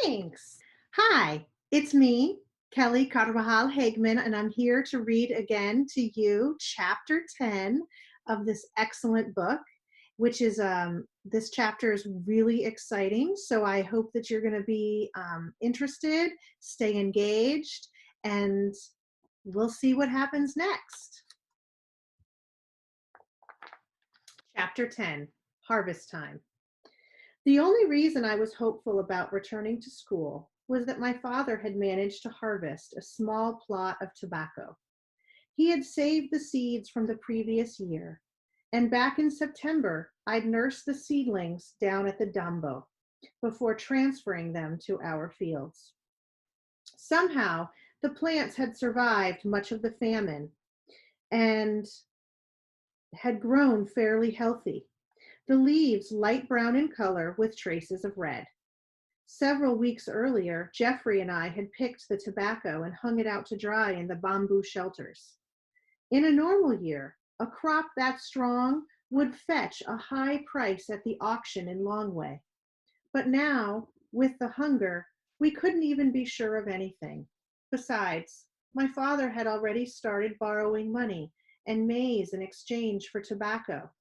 Thanks. Hi, it's me, Kelly Carvajal Hageman, and I'm here to read again to you chapter 10 of this excellent book, which is this chapter is really exciting. So I hope that you're going to be interested, stay engaged, and we'll see what happens next. Chapter 10, Harvest Time. The only reason I was hopeful about returning to school was that my father had managed to harvest a small plot of tobacco. He had saved the seeds from the previous year, and back in September, I'd nursed the seedlings down at the Dumbo before transferring them to our fields. Somehow, the plants had survived much of the famine and had grown fairly healthy. The leaves light brown in color with traces of red. Several weeks earlier, Jeffrey and I had picked the tobacco and hung it out to dry in the bamboo shelters. In a normal year, a crop that strong would fetch a high price at the auction in Longway. But now, with the hunger, we couldn't even be sure of anything. Besides, my father had already started borrowing money and maize in exchange for tobacco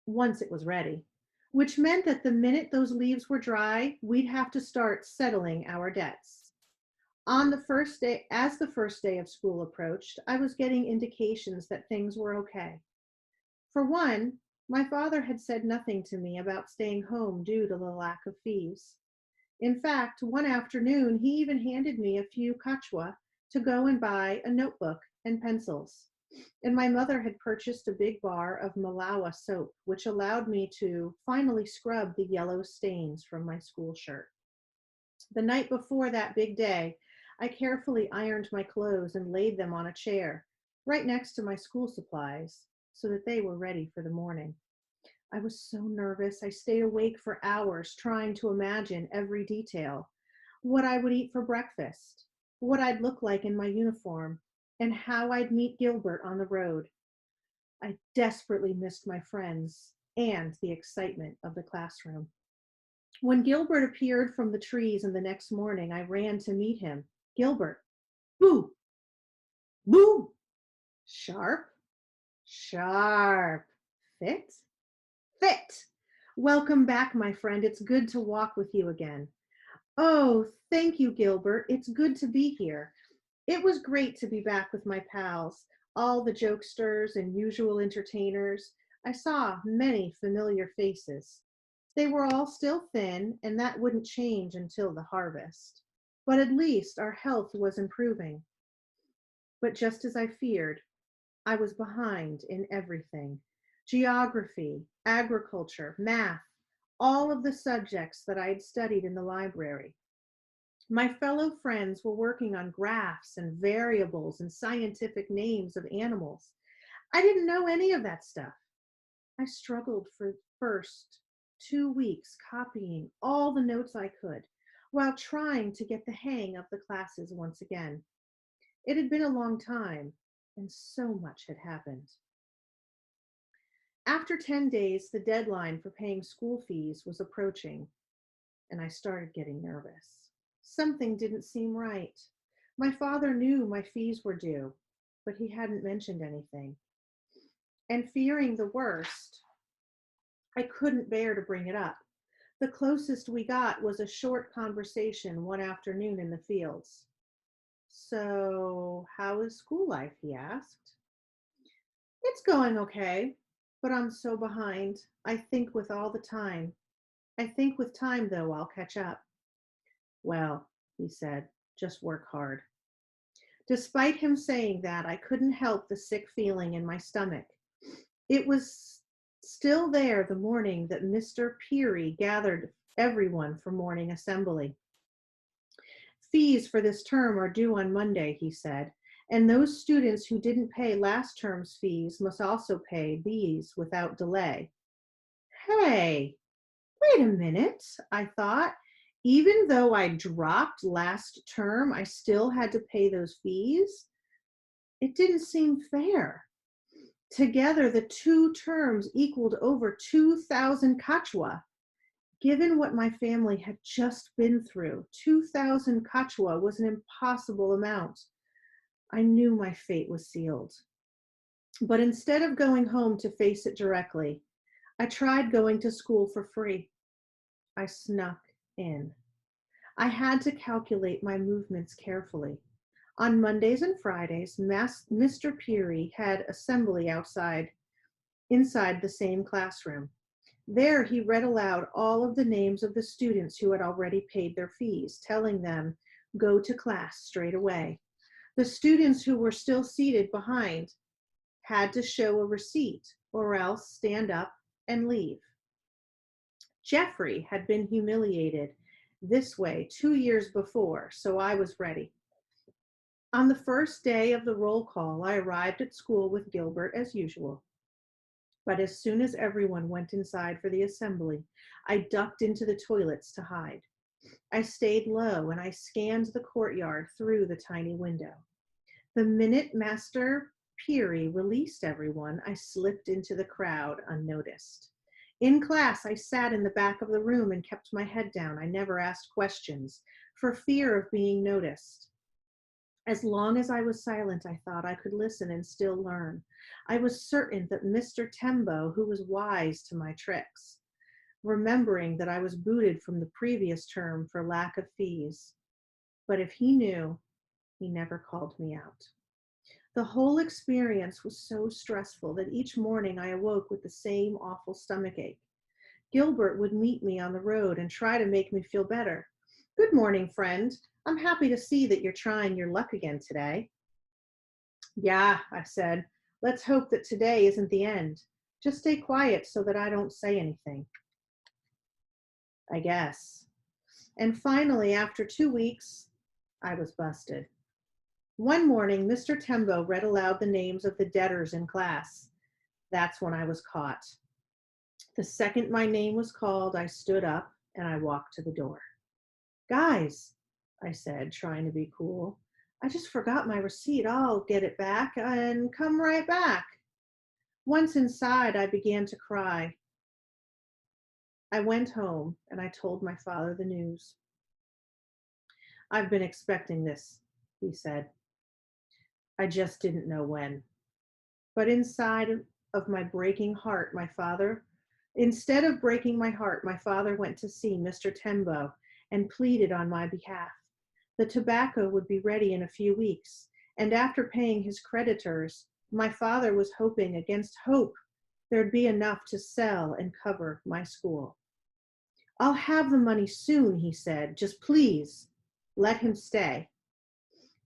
once it was ready, which meant that the minute those leaves were dry, we'd have to start settling our debts. On the first day, as the first day of school approached, I was getting indications that things were okay. For one, my father had said nothing to me about staying home due to the lack of fees. In fact, one afternoon, he even handed me a few kachwa to go and buy a notebook and pencils. And my mother had purchased a big bar of Malawa soap, which allowed me to finally scrub the yellow stains from my school shirt. The night before that big day, I carefully ironed my clothes and laid them on a chair right next to my school supplies so that they were ready for the morning. I was so nervous, I stayed awake for hours trying to imagine every detail. What I would eat for breakfast, what I'd look like in my uniform, and how I'd meet Gilbert on the road. I desperately missed my friends and the excitement of the classroom. When Gilbert appeared from the trees in the next morning, I ran to meet him. Gilbert, boo, boo, sharp, sharp, fit, fit. Welcome back, my friend. It's good to walk with you again. Oh, thank you, Gilbert. It's good to be here. It was great to be back with my pals, all the jokesters and usual entertainers. I saw many familiar faces. They were all still thin, and that wouldn't change until the harvest. But at least our health was improving. But just as I feared, I was behind in everything. Geography, agriculture, math, all of the subjects that I had studied in the library. My fellow friends were working on graphs and variables and scientific names of animals. I didn't know any of that stuff. I struggled for the first 2 weeks copying all the notes I could while trying to get the hang of the classes once again. It had been a long time and so much had happened. After 10 days, the deadline for paying school fees was approaching, and I started getting nervous. Something didn't seem right. My father knew my fees were due, but he hadn't mentioned anything. And fearing the worst, I couldn't bear to bring it up. The closest we got was a short conversation one afternoon in the fields. So, how is school life? He asked. It's going okay, but I'm so behind. I think with time, though, I'll catch up. Well, he said, just work hard. Despite him saying that, I couldn't help the sick feeling in my stomach. It was still there the morning that Mr. Peary gathered everyone for morning assembly. Fees for this term are due on Monday, he said, and those students who didn't pay last term's fees must also pay these without delay. Hey, wait a minute, I thought. Even though I dropped last term, I still had to pay those fees? It didn't seem fair. Together, the two terms equaled over 2,000 kachwa. Given what my family had just been through, 2,000 kachwa was an impossible amount. I knew my fate was sealed. But instead of going home to face it directly, I tried going to school for free. I snuck in. I had to calculate my movements carefully. On Mondays and Fridays, Mr. Peary had assembly inside the same classroom. There, he read aloud all of the names of the students who had already paid their fees, telling them, "Go to class straight away." The students who were still seated behind had to show a receipt or else stand up and leave. Jeffrey had been humiliated this way 2 years before, so I was ready. On the first day of the roll call, I arrived at school with Gilbert as usual. But as soon as everyone went inside for the assembly, I ducked into the toilets to hide. I stayed low and I scanned the courtyard through the tiny window. The minute Master Peary released everyone, I slipped into the crowd unnoticed. In class, I sat in the back of the room and kept my head down. I never asked questions for fear of being noticed. As long as I was silent, I thought I could listen and still learn. I was certain that Mr. Tembo, who was wise to my tricks, remembering that I was booted from the previous term for lack of fees. But if he knew, he never called me out. The whole experience was so stressful that each morning I awoke with the same awful stomachache. Gilbert would meet me on the road and try to make me feel better. "Good morning, friend. I'm happy to see that you're trying your luck again today." "Yeah," I said. "Let's hope that today isn't the end. Just stay quiet so that I don't say anything." I guess. And finally, after 2 weeks, I was busted. One morning, Mr. Tembo read aloud the names of the debtors in class. That's when I was caught. The second my name was called, I stood up and I walked to the door. "Guys," I said, trying to be cool, "I just forgot my receipt. I'll get it back and come right back." Once inside, I began to cry. I went home and I told my father the news. "I've been expecting this," he said. "I just didn't know when." But inside of my breaking heart, instead of breaking my heart, my father went to see Mr. Tembo and pleaded on my behalf. The tobacco would be ready in a few weeks, and after paying his creditors, my father was hoping against hope there'd be enough to sell and cover my school. "I'll have the money soon," he said. "Just please let him stay."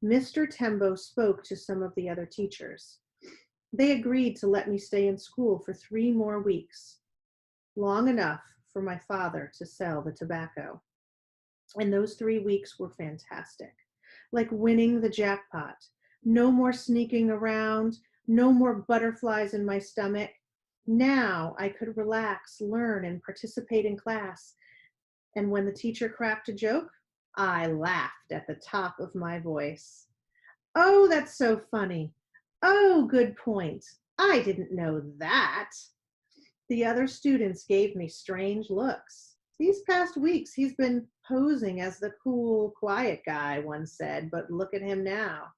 Mr. Tembo spoke to some of the other teachers. They agreed to let me stay in school for 3 more weeks, long enough for my father to sell the tobacco. And those 3 weeks were fantastic, like winning the jackpot. No more sneaking around, no more butterflies in my stomach. Now I could relax, learn, and participate in class. And when the teacher cracked a joke, I laughed at the top of my voice. "Oh, that's so funny. Oh, good point. I didn't know that." The other students gave me strange looks. "These past weeks, he's been posing as the cool, quiet guy," one said, "but look at him now."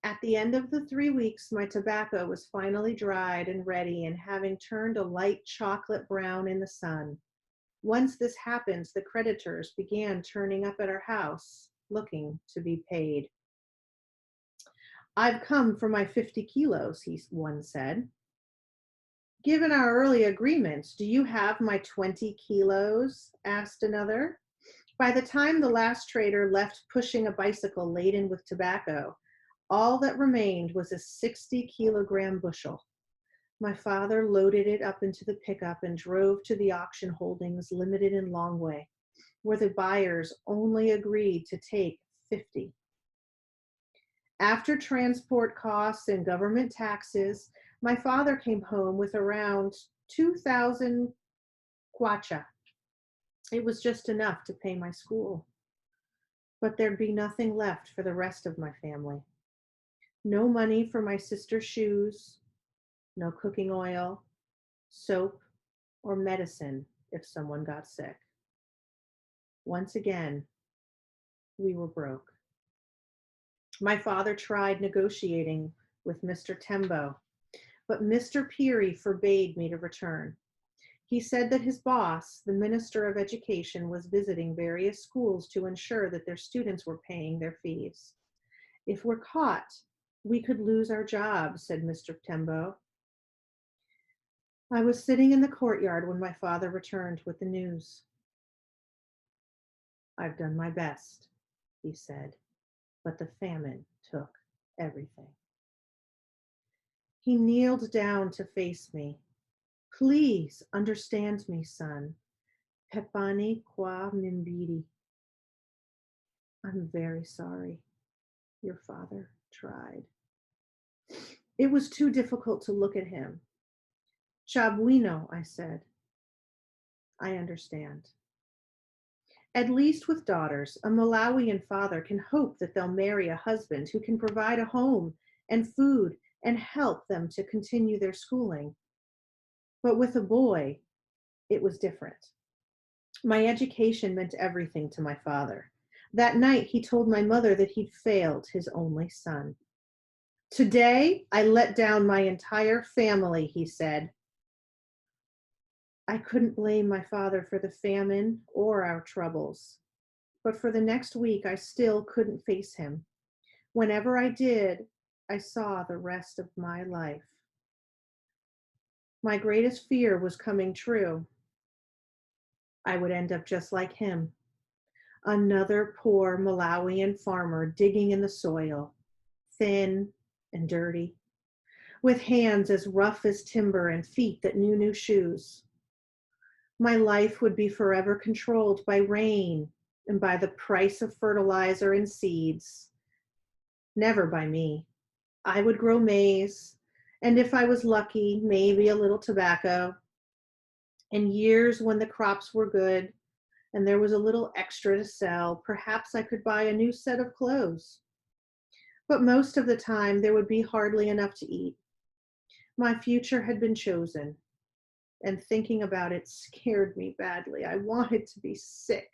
At the end of the 3 weeks, my tobacco was finally dried and ready and having turned a light chocolate brown in the sun. Once this happened, the creditors began turning up at our house, looking to be paid. "I've come for my 50 kilos, one said. "Given our early agreement, do you have my 20 kilos?" asked another. By the time the last trader left pushing a bicycle laden with tobacco, all that remained was a 60-kilogram bushel. My father loaded it up into the pickup and drove to the auction holdings limited in Longway, where the buyers only agreed to take 50. After transport costs and government taxes, my father came home with around 2,000 kwacha. It was just enough to pay my school. But there'd be nothing left for the rest of my family. No money for my sister's shoes, no cooking oil, soap, or medicine if someone got sick. Once again, we were broke. My father tried negotiating with Mr. Tembo, but Mr. Peary forbade me to return. He said that his boss, the Minister of Education, was visiting various schools to ensure that their students were paying their fees. If we're caught, we could lose our jobs, said Mr. Tembo. I was sitting in the courtyard when my father returned with the news. I've done my best, he said, but the famine took everything. He kneeled down to face me. Please understand me, son. Pepani qua mimbidi. I'm very sorry. Your father tried. It was too difficult to look at him. Chabuino, I said. I understand. At least with daughters, a Malawian father can hope that they'll marry a husband who can provide a home and food and help them to continue their schooling. But with a boy, it was different. My education meant everything to my father. That night, he told my mother that he'd failed his only son. Today, I let down my entire family, he said. I couldn't blame my father for the famine or our troubles, but for the next week, I still couldn't face him. Whenever I did, I saw the rest of my life. My greatest fear was coming true. I would end up just like him, another poor Malawian farmer digging in the soil, thin and dirty, with hands as rough as timber and feet that knew new shoes. My life would be forever controlled by rain and by the price of fertilizer and seeds. Never by me. I would grow maize, and if I was lucky, maybe a little tobacco. In years when the crops were good and there was a little extra to sell, perhaps I could buy a new set of clothes. But most of the time, there would be hardly enough to eat. My future had been chosen, and thinking about it scared me badly. I wanted to be sick.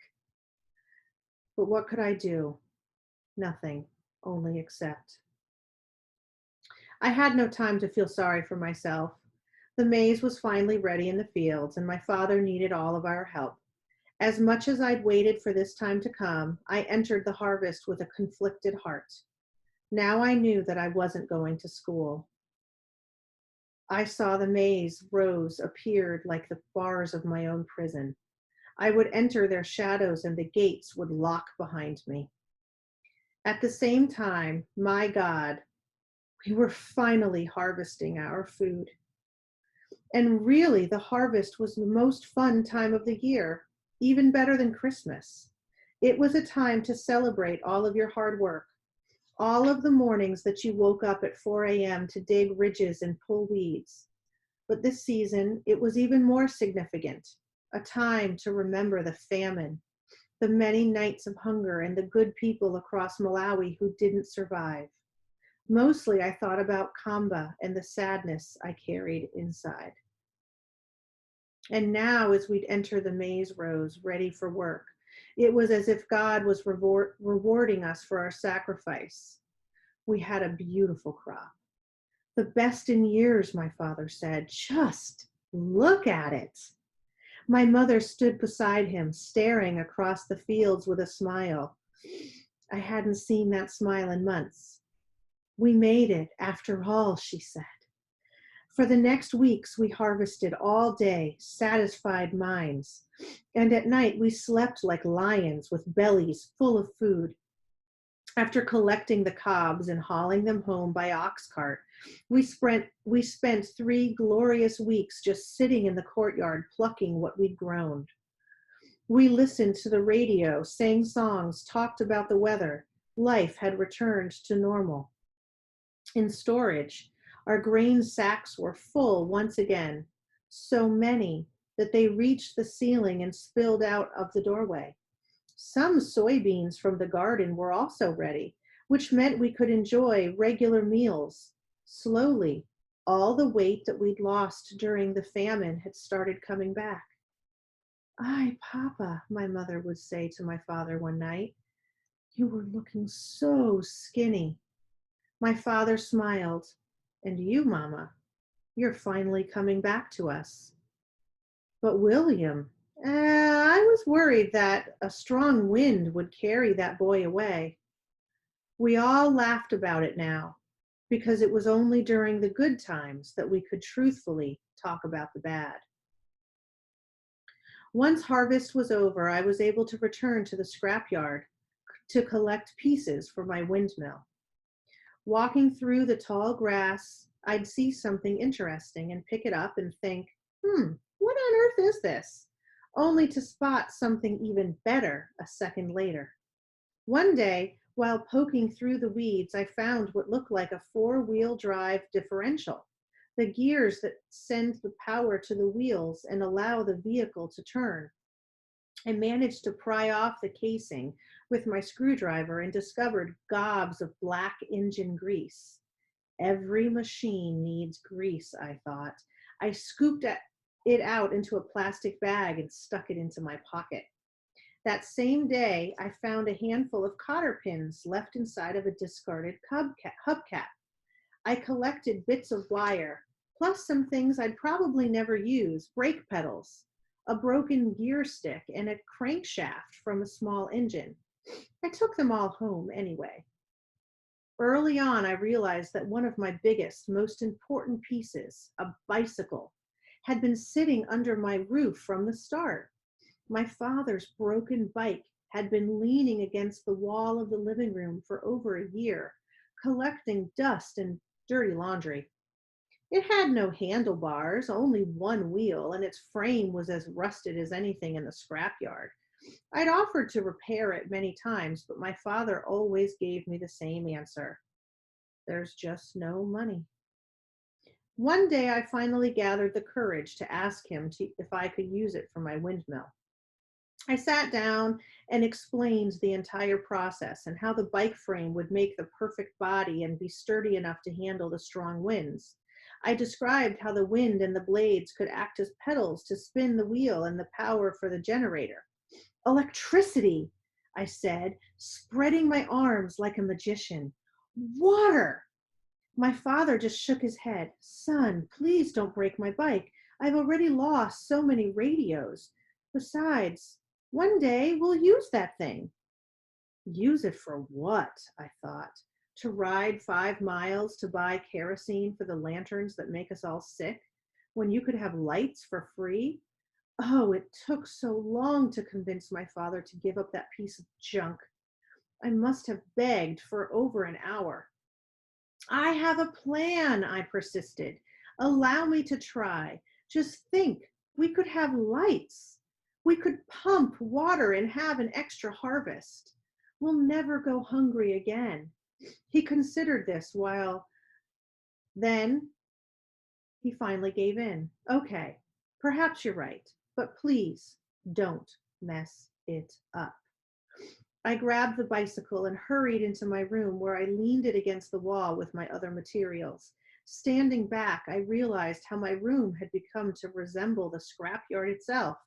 But what could I do? Nothing, only accept. I had no time to feel sorry for myself. The maize was finally ready in the fields, and my father needed all of our help. As much as I'd waited for this time to come, I entered the harvest with a conflicted heart. Now I knew that I wasn't going to school. I saw the maize rows appeared like the bars of my own prison. I would enter their shadows and the gates would lock behind me. At the same time, my God, we were finally harvesting our food. And really, the harvest was the most fun time of the year, even better than Christmas. It was a time to celebrate all of your hard work, all of the mornings that you woke up at 4 a.m. to dig ridges and pull weeds. But this season, it was even more significant, a time to remember the famine, the many nights of hunger, and the good people across Malawi who didn't survive. Mostly, I thought about Kamba and the sadness I carried inside. And now, as we'd enter the maize rows, ready for work, it was as if God was rewarding us for our sacrifice. We had a beautiful crop. The best in years, my father said. Just look at it. My mother stood beside him, staring across the fields with a smile. I hadn't seen that smile in months. We made it, after all, she said. For the next weeks, we harvested all day, satisfied minds. And at night, we slept like lions with bellies full of food. After collecting the cobs and hauling them home by ox cart, we spent 3 glorious weeks just sitting in the courtyard plucking what we'd grown. We listened to the radio, sang songs, talked about the weather. Life had returned to normal. In storage, our grain sacks were full once again, so many that they reached the ceiling and spilled out of the doorway. Some soybeans from the garden were also ready, which meant we could enjoy regular meals. Slowly, all the weight that we'd lost during the famine had started coming back. "Ay, Papa," my mother would say to my father one night, "you were looking so skinny." My father smiled. "And you, Mama, you're finally coming back to us." But William, I was worried that a strong wind would carry that boy away. We all laughed about it now because it was only during the good times that we could truthfully talk about the bad. Once harvest was over, I was able to return to the scrapyard to collect pieces for my windmill. Walking through the tall grass, I'd see something interesting and pick it up and think, what on earth is this? Only to spot something even better a second later. One day, while poking through the weeds, I found what looked like a four-wheel drive differential, the gears that send the power to the wheels and allow the vehicle to turn. I managed to pry off the casing with my screwdriver and discovered gobs of black engine grease. Every machine needs grease, I thought. I scooped it out into a plastic bag and stuck it into my pocket. That same day, I found a handful of cotter pins left inside of a discarded hubcap. I collected bits of wire, plus some things I'd probably never use: brake pedals, a broken gear stick, and a crankshaft from a small engine. I took them all home anyway. Early on, I realized that one of my biggest, most important pieces, a bicycle, had been sitting under my roof from the start. My father's broken bike had been leaning against the wall of the living room for over a year, collecting dust and dirty laundry. It had no handlebars, only one wheel, and its frame was as rusted as anything in the scrapyard. I'd offered to repair it many times, but my father always gave me the same answer: there's just no money. One day I finally gathered the courage to ask him if I could use it for my windmill. I sat down and explained the entire process and how the bike frame would make the perfect body and be sturdy enough to handle the strong winds. I described how the wind and the blades could act as pedals to spin the wheel and the power for the generator. Electricity, I said, spreading my arms like a magician. Water! My father just shook his head. Son, please don't break my bike. I've already lost so many radios. Besides, one day we'll use that thing. Use it for what? I thought. To ride 5 miles to buy kerosene for the lanterns that make us all sick, when you could have lights for free? Oh, it took so long to convince my father to give up that piece of junk. I must have begged for over an hour. I have a plan, I persisted. Allow me to try. Just think, we could have lights. We could pump water and have an extra harvest. We'll never go hungry again. He considered this while then he finally gave in. Okay, perhaps you're right, but please don't mess it up. I grabbed the bicycle and hurried into my room, where I leaned it against the wall with my other materials. Standing back, I realized how my room had become to resemble the scrapyard itself.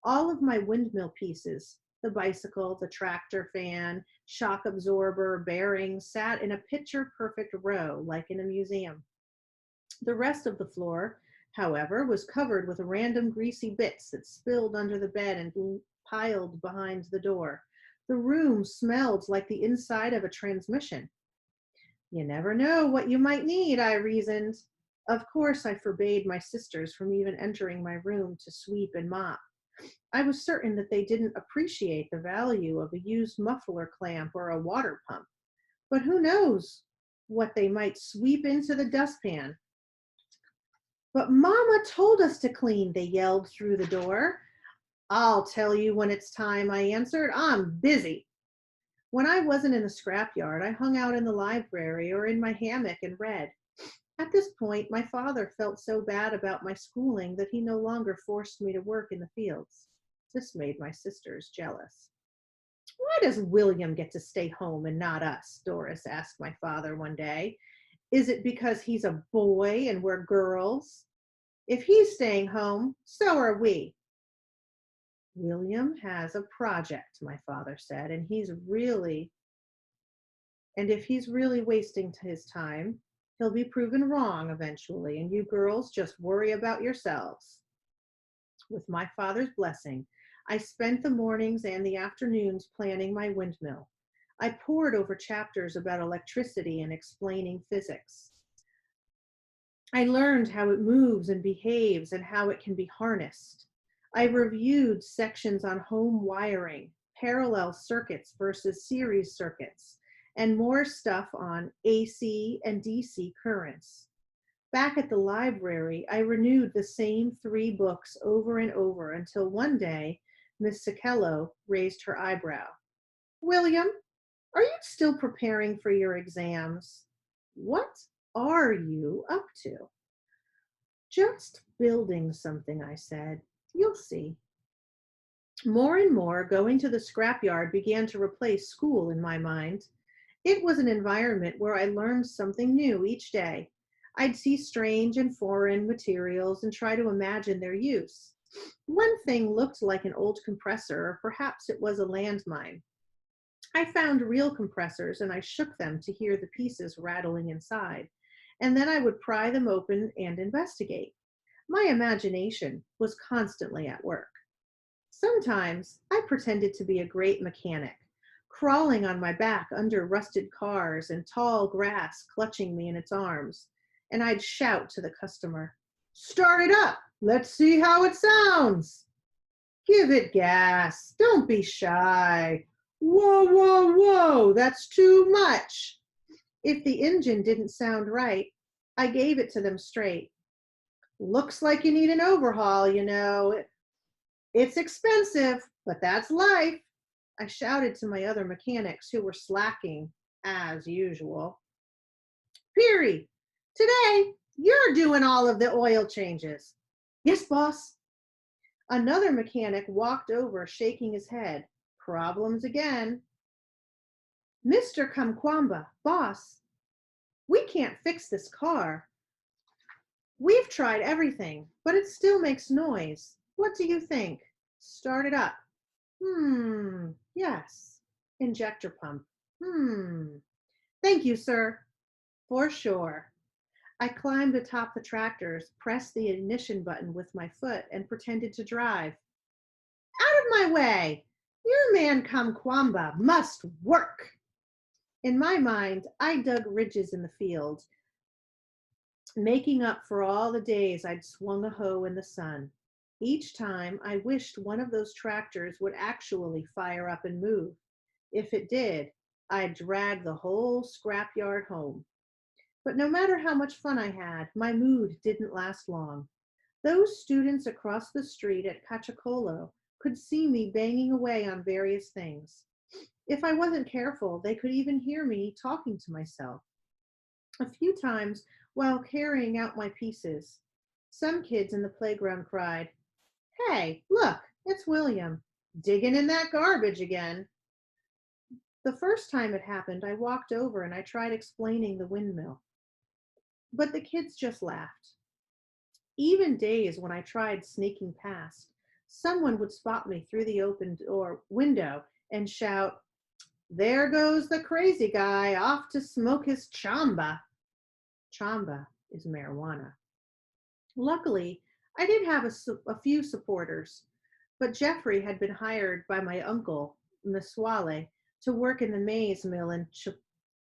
All of my windmill pieces, the bicycle, the tractor fan, shock absorber, bearings, sat in a picture-perfect row like in a museum. The rest of the floor, however, was covered with random greasy bits that spilled under the bed and piled behind the door. The room smelled like the inside of a transmission. You never know what you might need, I reasoned. Of course, I forbade my sisters from even entering my room to sweep and mop. I was certain that they didn't appreciate the value of a used muffler clamp or a water pump. But who knows what they might sweep into the dustpan. But Mama told us to clean, they yelled through the door. I'll tell you when it's time, I answered. I'm busy. When I wasn't in the scrapyard, I hung out in the library or in my hammock and read. At this point, my father felt so bad about my schooling that he no longer forced me to work in the fields. This made my sisters jealous. Why does William get to stay home and not us? Doris asked my father one day. Is it because he's a boy and we're girls? If he's staying home, so are we. William has a project, my father said, and if he's really wasting his time, he'll be proven wrong eventually, and you girls just worry about yourselves. With my father's blessing, I spent the mornings and the afternoons planning my windmill. I pored over chapters about electricity and explaining physics. I learned how it moves and behaves and how it can be harnessed. I reviewed sections on home wiring, parallel circuits versus series circuits, and more stuff on AC and DC currents. Back at the library, I renewed the same 3 books over and over until one day, Miss Sichello raised her eyebrow. William, are you still preparing for your exams? What are you up to? Just building something, I said. You'll see. More and more, going to the scrapyard began to replace school in my mind. It was an environment where I learned something new each day. I'd see strange and foreign materials and try to imagine their use. One thing looked like an old compressor, or perhaps it was a landmine. I found real compressors and I shook them to hear the pieces rattling inside, and then I would pry them open and investigate. My imagination was constantly at work. Sometimes I pretended to be a great mechanic, crawling on my back under rusted cars and tall grass clutching me in its arms, and I'd shout to the customer, "Start it up! Let's see how it sounds! Give it gas! Don't be shy! Whoa, whoa, whoa! That's too much!" If the engine didn't sound right, I gave it to them straight. "Looks like you need an overhaul, you know. It's expensive, but that's life," I shouted to my other mechanics who were slacking as usual. "Peary, today you're doing all of the oil changes." "Yes, boss." Another mechanic walked over, shaking his head. "Problems again." "Mr. Kamkwamba, boss, we can't fix this car. We've tried everything, but it still makes noise. What do you think? Start it up." Yes. Injector pump. Thank you, sir. For sure." I climbed atop the tractors, pressed the ignition button with my foot, and pretended to drive. "Out of my way! Your man Kamkwamba must work." In my mind, I dug ridges in the field, making up for all the days I'd swung a hoe in the sun. Each time, I wished one of those tractors would actually fire up and move. If it did, I'd drag the whole scrapyard home. But no matter how much fun I had, my mood didn't last long. Those students across the street at Cachacolo could see me banging away on various things. If I wasn't careful, they could even hear me talking to myself. A few times, while carrying out my pieces, some kids in the playground cried, "Hey, look, it's William, digging in that garbage again." The first time it happened, I walked over and I tried explaining the windmill, but the kids just laughed. Even days when I tried sneaking past, someone would spot me through the open door window and shout, "There goes the crazy guy off to smoke his chamba." Chamba is marijuana. Luckily, I did have a few supporters, but Jeffrey had been hired by my uncle, Mswale, to work in the maize mill in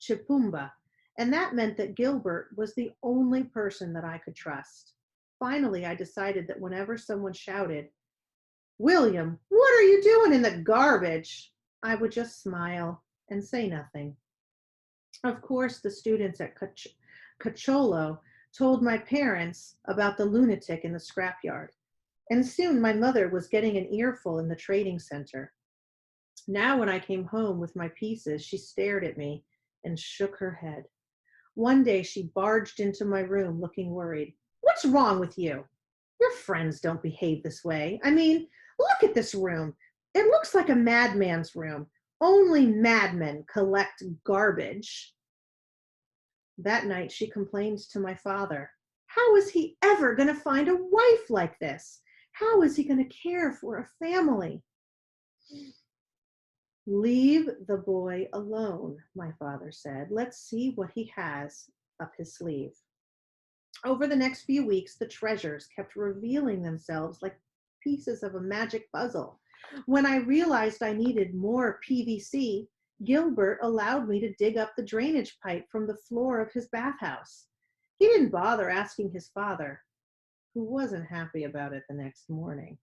Chipumba, and that meant that Gilbert was the only person that I could trust. Finally, I decided that whenever someone shouted, "William, what are you doing in the garbage?" I would just smile and say nothing. Of course, the students at Cacholo told my parents about the lunatic in the scrapyard, and soon my mother was getting an earful in the trading center. Now, when I came home with my pieces, she stared at me and shook her head. One day, she barged into my room looking worried. "What's wrong with you? Your friends don't behave this way. I mean, look at this room. It looks like a madman's room. Only madmen collect garbage." That night, she complained to my father. How was he ever going to find a wife like this? How is he going to care for a family? Leave the boy alone, my father said. Let's see what he has up his sleeve. Over the next few weeks, the treasures kept revealing themselves like pieces of a magic puzzle. When I realized I needed more PVC, Gilbert allowed me to dig up the drainage pipe from the floor of his bathhouse. He didn't bother asking his father, who wasn't happy about it the next morning.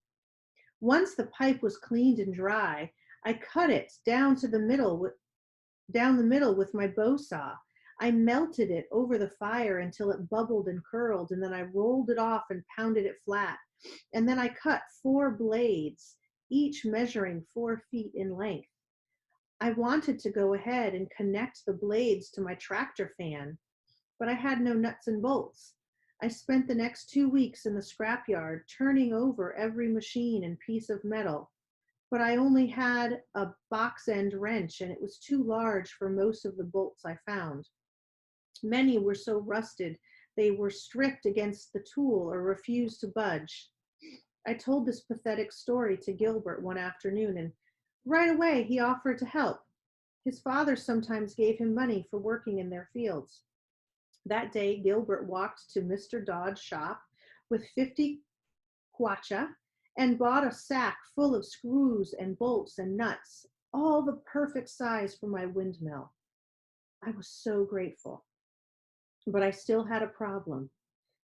Once the pipe was cleaned and dry, I cut it down the middle with my bow saw. I melted it over the fire until it bubbled and curled, and then I rolled it off and pounded it flat. And then I cut 4 blades, each measuring 4 feet in length. I wanted to go ahead and connect the blades to my tractor fan, but I had no nuts and bolts. I spent the next 2 weeks in the scrapyard turning over every machine and piece of metal, but I only had a box end wrench and it was too large for most of the bolts I found. Many were so rusted they were stripped against the tool or refused to budge. I told this pathetic story to Gilbert one afternoon, and right away he offered to help. His father sometimes gave him money for working in their fields. That day, Gilbert walked to Mr. Dodd's shop with 50 kwacha and bought a sack full of screws and bolts and nuts, all the perfect size for my windmill. I was so grateful. But I still had a problem.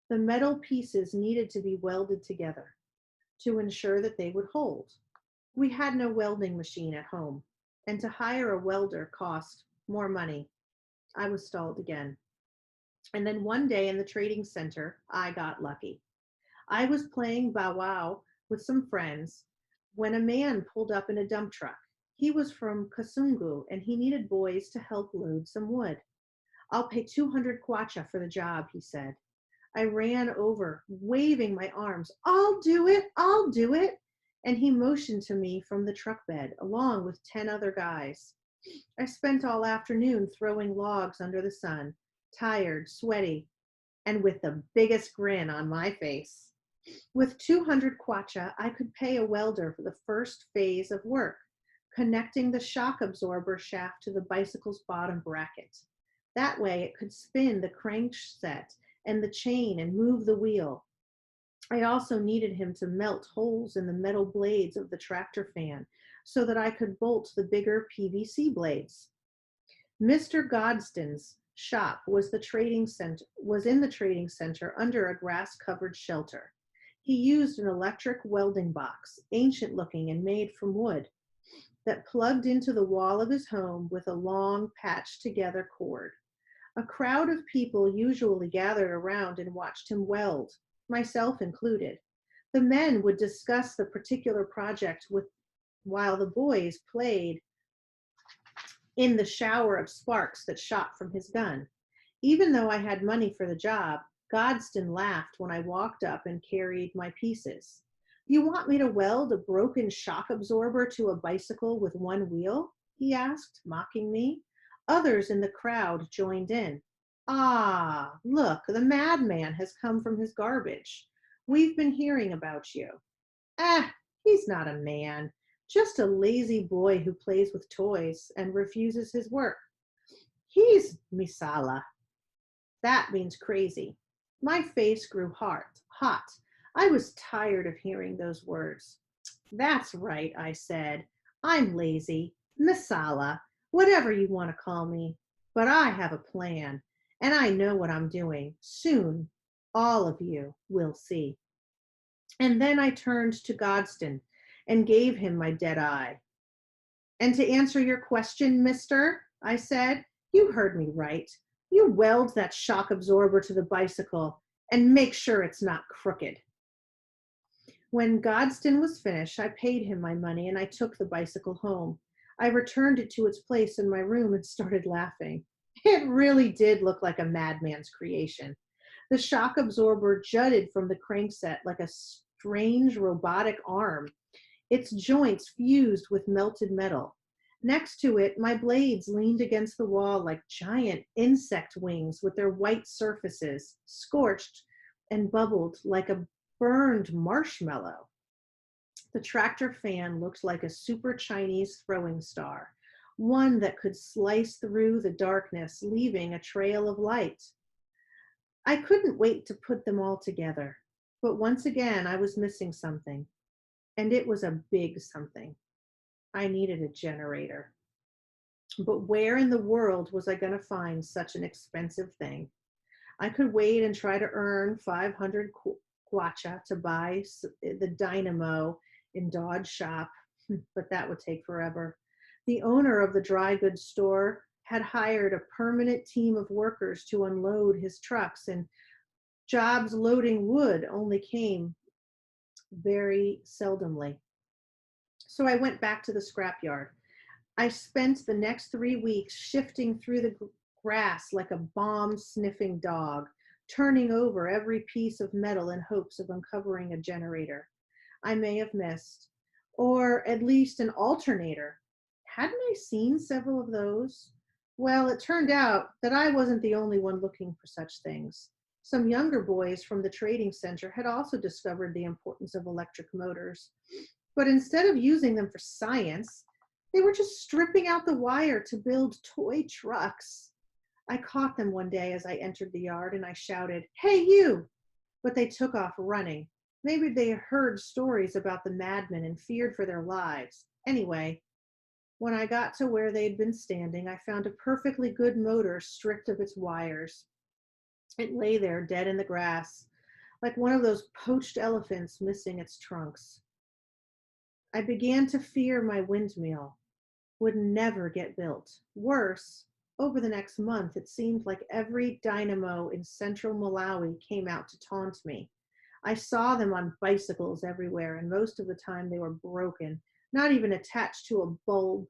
The metal pieces needed to be welded together to ensure that they would hold. We had no welding machine at home, and to hire a welder cost more money. I was stalled again. And then one day in the trading center, I got lucky. I was playing bow wow with some friends when a man pulled up in a dump truck. He was from Kasungu and he needed boys to help load some wood. I'll pay 200 kwacha for the job, he said. I ran over, waving my arms. I'll do it, I'll do it. And he motioned to me from the truck bed, along with 10 other guys. I spent all afternoon throwing logs under the sun, tired, sweaty, and with the biggest grin on my face. With 200 kwacha, I could pay a welder for the first phase of work, connecting the shock absorber shaft to the bicycle's bottom bracket. That way it could spin the crankset and the chain and move the wheel. I also needed him to melt holes in the metal blades of the tractor fan so that I could bolt the bigger PVC blades. Mr. Godston's shop was in the trading center under a grass-covered shelter. He used an electric welding box, ancient looking and made from wood, that plugged into the wall of his home with a long patched together cord. A crowd of people usually gathered around and watched him weld, myself included. The men would discuss the particular project while the boys played in the shower of sparks that shot from his gun. Even though I had money for the job, Godston laughed when I walked up and carried my pieces. You want me to weld a broken shock absorber to a bicycle with one wheel? He asked, mocking me. Others in the crowd joined in. Ah, look, the madman has come from his garbage. We've been hearing about you. Ah, he's not a man, just a lazy boy who plays with toys and refuses his work. He's misala. That means crazy. My face grew hot. I was tired of hearing those words. That's right, I said. I'm lazy, misala, whatever you want to call me. But I have a plan, and I know what I'm doing. Soon, all of you will see. And then I turned to Godston and gave him my dead eye. And to answer your question, mister, I said, you heard me right. You weld that shock absorber to the bicycle and make sure it's not crooked. When Godston was finished, I paid him my money and I took the bicycle home. I returned it to its place in my room and started laughing. It really did look like a madman's creation. The shock absorber jutted from the crankset like a strange robotic arm, its joints fused with melted metal. Next to it, my blades leaned against the wall like giant insect wings with their white surfaces, scorched and bubbled like a burned marshmallow. The tractor fan looked like a super Chinese throwing star, one that could slice through the darkness, leaving a trail of light. I couldn't wait to put them all together, but once again I was missing something, and it was a big something. I needed a generator. But where in the world was I going to find such an expensive thing? I could wait and try to earn 500 kwacha to buy the dynamo in Dodge shop, but that would take forever. The owner of the dry goods store had hired a permanent team of workers to unload his trucks, and jobs loading wood only came very seldomly. So I went back to the scrapyard. I spent the next 3 weeks shifting through the grass like a bomb-sniffing dog, turning over every piece of metal in hopes of uncovering a generator I may have missed, or at least an alternator. Hadn't I seen several of those? Well, it turned out that I wasn't the only one looking for such things. Some younger boys from the trading center had also discovered the importance of electric motors, but instead of using them for science, they were just stripping out the wire to build toy trucks. I caught them one day as I entered the yard and I shouted, "Hey, you!" But they took off running. Maybe they heard stories about the madmen and feared for their lives. Anyway, when I got to where they'd been standing, I found a perfectly good motor stripped of its wires. It lay there dead in the grass, like one of those poached elephants missing its trunks. I began to fear my windmill would never get built. Worse, over the next month, it seemed like every dynamo in central Malawi came out to taunt me. I saw them on bicycles everywhere, and most of the time they were broken, not even attached to a bulb.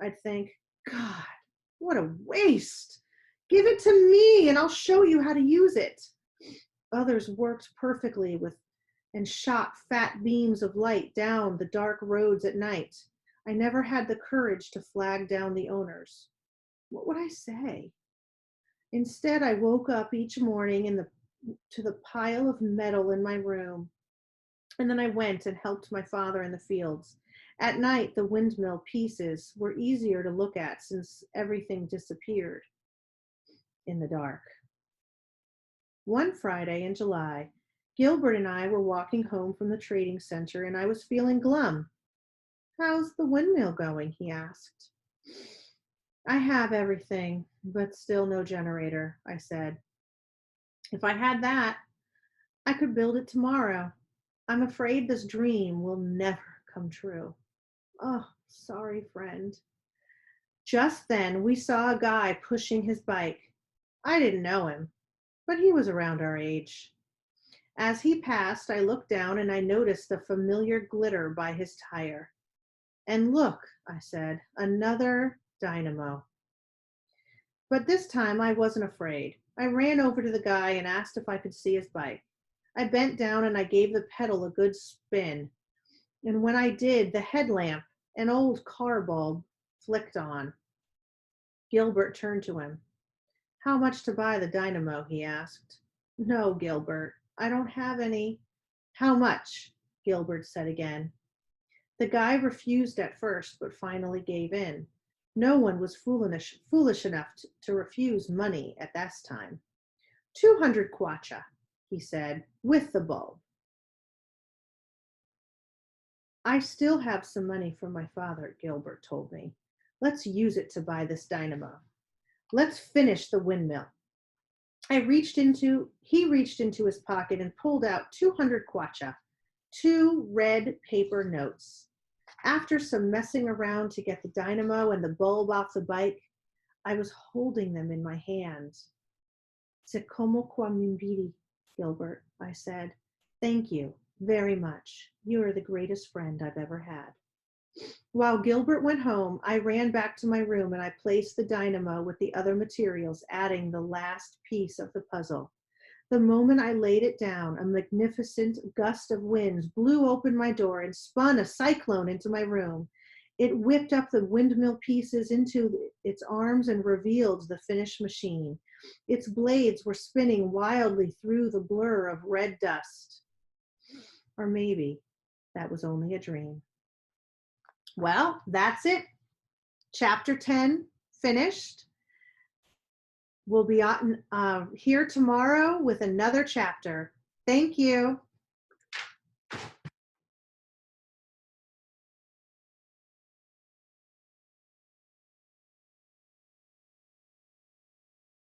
I'd think, God, what a waste. Give it to me and I'll show you how to use it. Others worked perfectly and shot fat beams of light down the dark roads at night. I never had the courage to flag down the owners. What would I say? Instead, I woke up each morning to the pile of metal in my room, and then I went and helped my father in the fields. At night, the windmill pieces were easier to look at since everything disappeared in the dark. One Friday in July, Gilbert and I were walking home from the trading center, and I was feeling glum. "How's the windmill going?" he asked. "I have everything, but still no generator," I said. "If I had that, I could build it tomorrow. I'm afraid this dream will never come true." "Oh, sorry, friend." Just then, we saw a guy pushing his bike. I didn't know him, but he was around our age. As he passed, I looked down and I noticed the familiar glitter by his tire. "And look," I said, "another dynamo." But this time I wasn't afraid. I ran over to the guy and asked if I could see his bike. I bent down and I gave the pedal a good spin. And when I did, the headlamp, an old car bulb, flicked on. Gilbert turned to him. "How much to buy the dynamo?" he asked. "No, Gilbert, I don't have any." "How much?" Gilbert said again. The guy refused at first, but finally gave in. No one was foolish enough to refuse money at that time. 200 kwacha, he said, with the bulb. "I still have some money from my father," Gilbert told me. "Let's use it to buy this dynamo. Let's finish the windmill." He reached into his pocket and pulled out 200 kwacha, 2 red paper notes. After some messing around to get the dynamo and the bulb off the bike, I was holding them in my hands. "Sekomo kwa mimbiri, Gilbert," I said. "Thank you very much. You are the greatest friend I've ever had." While Gilbert went home, I ran back to my room and I placed the dynamo with the other materials, adding the last piece of the puzzle. The moment I laid it down, a magnificent gust of wind blew open my door and spun a cyclone into my room. It whipped up the windmill pieces into its arms and revealed the finished machine. Its blades were spinning wildly through the blur of red dust. Or maybe That was only a dream. Well, that's it. Chapter 10 finished. We'll be on here tomorrow with another chapter. Thank you.